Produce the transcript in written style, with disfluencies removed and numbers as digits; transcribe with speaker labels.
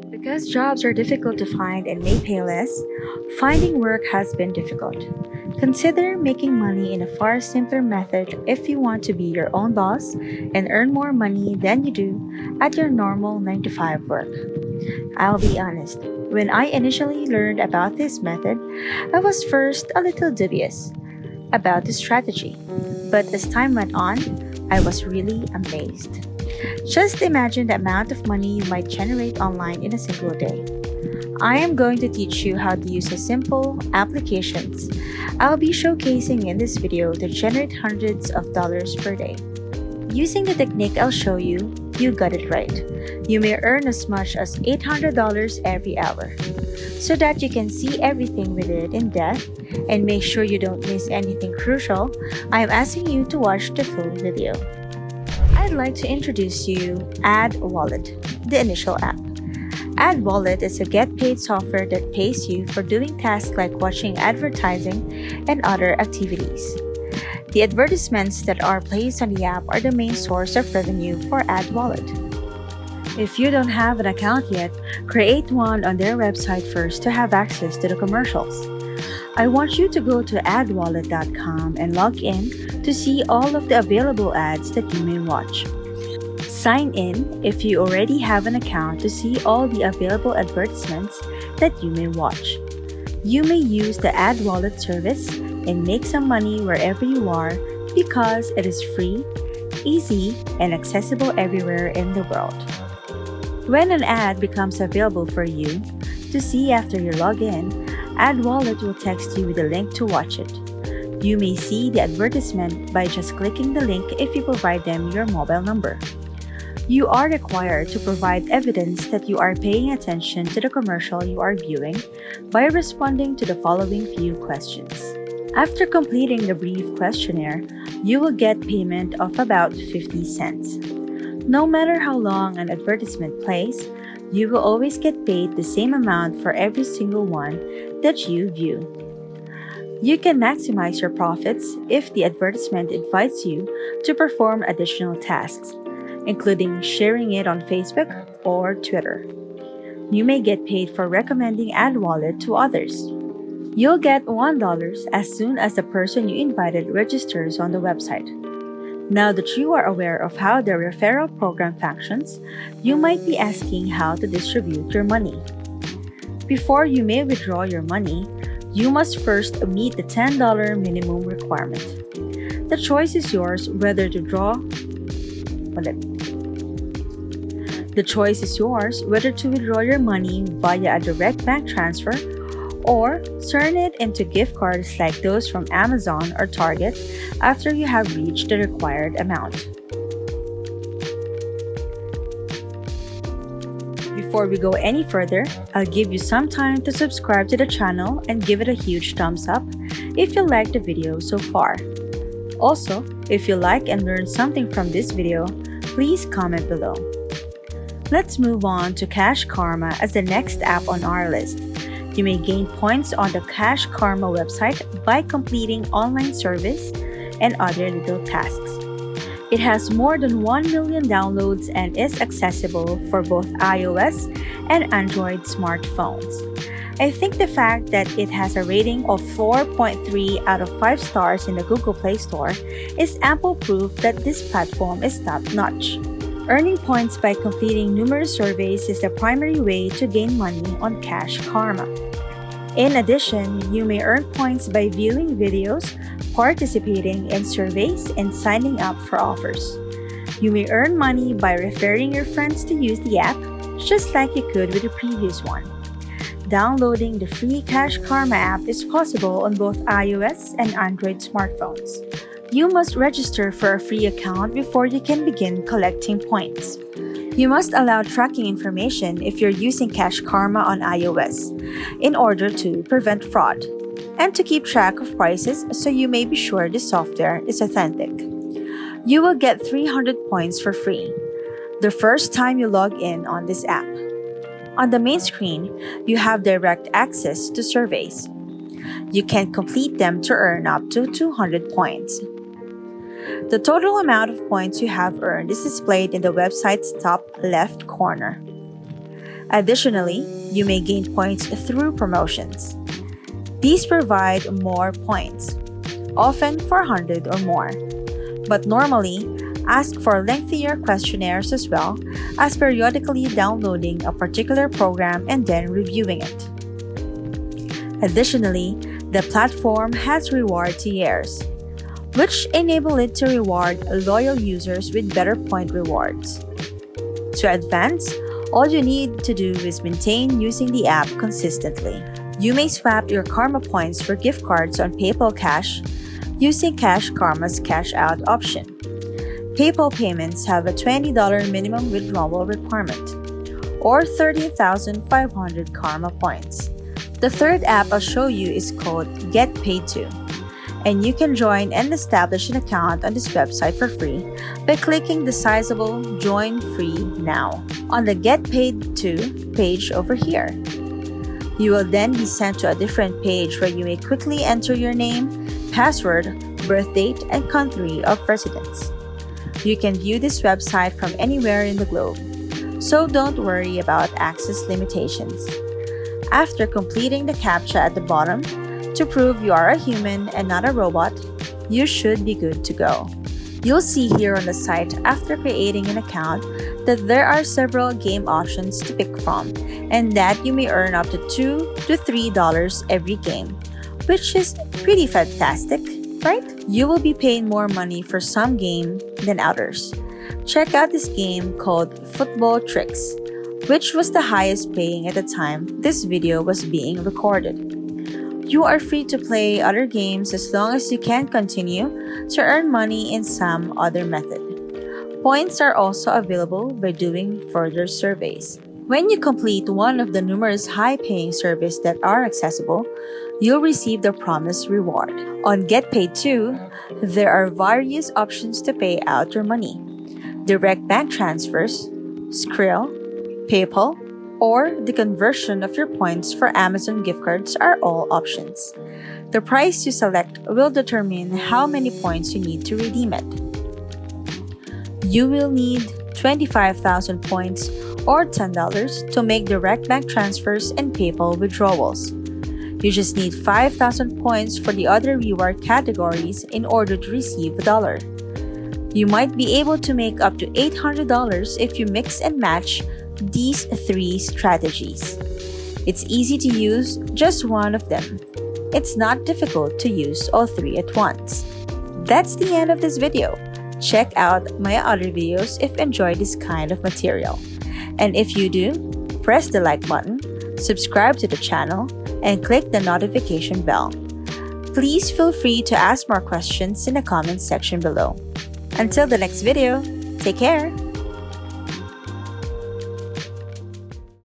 Speaker 1: Because jobs are difficult to find and may pay less, finding work has been difficult. Consider making money in a far simpler method if you want to be your own boss and earn more money than you do at your normal 9 to 5 work. I'll be honest, when I initially learned about this method, I was first a little dubious about the strategy. But as time went on, I was really amazed. Just imagine the amount of money you might generate online in a single day. I am going to teach you how to use the simple applications I'll be showcasing in this video to generate hundreds of dollars per day. Using the technique I'll show you, you got it right. You may earn as much as $800 every hour. So that you can see everything we did in depth and make sure you don't miss anything crucial, I am asking you to watch the full video. I'd like to introduce you Ad Wallet, the initial app. Ad Wallet is a get-paid software that pays you for doing tasks like watching advertising and other activities. The advertisements that are placed on the app are the main source of revenue for Ad Wallet. If you don't have an account yet, create one on their website first to have access to the commercials. I want you to go to adwallet.com and log in to see all of the available ads that you may watch. Sign in if you already have an account to see all the available advertisements that you may watch. You may use the Ad Wallet service and make some money wherever you are because it is free, easy, and accessible everywhere in the world. When an ad becomes available for you to see after you log in, Ad Wallet will text you with a link to watch it. You may see the advertisement by just clicking the link if you provide them your mobile number. You are required to provide evidence that you are paying attention to the commercial you are viewing by responding to the following few questions. After completing the brief questionnaire, you will get payment of about 50 cents. No matter how long an advertisement plays, you will always get paid the same amount for every single one that you view. You can maximize your profits if the advertisement invites you to perform additional tasks, including sharing it on Facebook or Twitter. You may get paid for recommending Ad Wallet to others. You'll get $1 as soon as the person you invited registers on the website. Now that you are aware of how the referral program functions, you might be asking how to distribute your money. Before you may withdraw your money, you must first meet the $10 minimum requirement. The choice is yours whether to withdraw your money via a direct bank transfer or turn it into gift cards like those from Amazon or Target after you have reached the required amount. Before we go any further, I'll give you some time to subscribe to the channel and give it a huge thumbs up if you liked the video so far. Also, if you like and learned something from this video, please comment below. Let's move on to Cash Karma as the next app on our list. You may gain points on the Cash Karma website by completing online surveys and other little tasks. It has more than 1 million downloads and is accessible for both iOS and Android smartphones. I think the fact that it has a rating of 4.3 out of 5 stars in the Google Play Store is ample proof that this platform is top-notch. Earning points by completing numerous surveys is the primary way to gain money on Cash Karma. In addition, you may earn points by viewing videos, participating in surveys, and signing up for offers. You may earn money by referring your friends to use the app, just like you could with the previous one. Downloading the free Cash Karma app is possible on both iOS and Android smartphones. You must register for a free account before you can begin collecting points. You must allow tracking information if you're using Cash Karma on iOS in order to prevent fraud and to keep track of prices so you may be sure the software is authentic. You will get 300 points for free the first time you log in on this app. On the main screen, you have direct access to surveys. You can complete them to earn up to 200 points. The total amount of points you have earned is displayed in the website's top left corner. Additionally, you may gain points through promotions. These provide more points, often 400 or more, but normally ask for lengthier questionnaires as well as periodically downloading a particular program and then reviewing it. Additionally, the platform has reward tiers, which enable it to reward loyal users with better point rewards. To advance, all you need to do is maintain using the app consistently. You may swap your Karma points for gift cards on PayPal Cash using Cash Karma's Cash Out option. PayPal payments have a $20 minimum withdrawal requirement, or 30,500 Karma points. The third app I'll show you is called Get Paid To, and you can join and establish an account on this website for free by clicking the sizable Join Free Now on the Get Paid To page over here. You will then be sent to a different page where you may quickly enter your name, password, birth date, and country of residence. You can view this website from anywhere in the globe, so don't worry about access limitations. After completing the CAPTCHA at the bottom to prove you are a human and not a robot, you should be good to go. You'll see here on the site after creating an account that there are several game options to pick from and that you may earn up to $2 to $3 every game, which is pretty fantastic, right? You will be paying more money for some game than others. Check out this game called Football Tricks, which was the highest paying at the time this video was being recorded. You are free to play other games as long as you can continue to earn money in some other method. Points are also available by doing further surveys. When you complete one of the numerous high-paying surveys that are accessible, you'll receive the promised reward. On Get Paid To, there are various options to pay out your money. Direct bank transfers, Skrill, PayPal, or the conversion of your points for Amazon gift cards are all options. The price you select will determine how many points you need to redeem it. You will need 25,000 points or $10 to make direct bank transfers and PayPal withdrawals. You just need 5,000 points for the other reward categories in order to receive $1. You might be able to make up to $800 if you mix and match these three strategies. It's easy to use just one of them. It's not difficult to use all three at once. That's the end of this video. Check out my other videos if you enjoy this kind of material. And if you do, press the like button, subscribe to the channel, and click the notification bell. Please feel free to ask more questions in the comments section below. Until the next video, take care!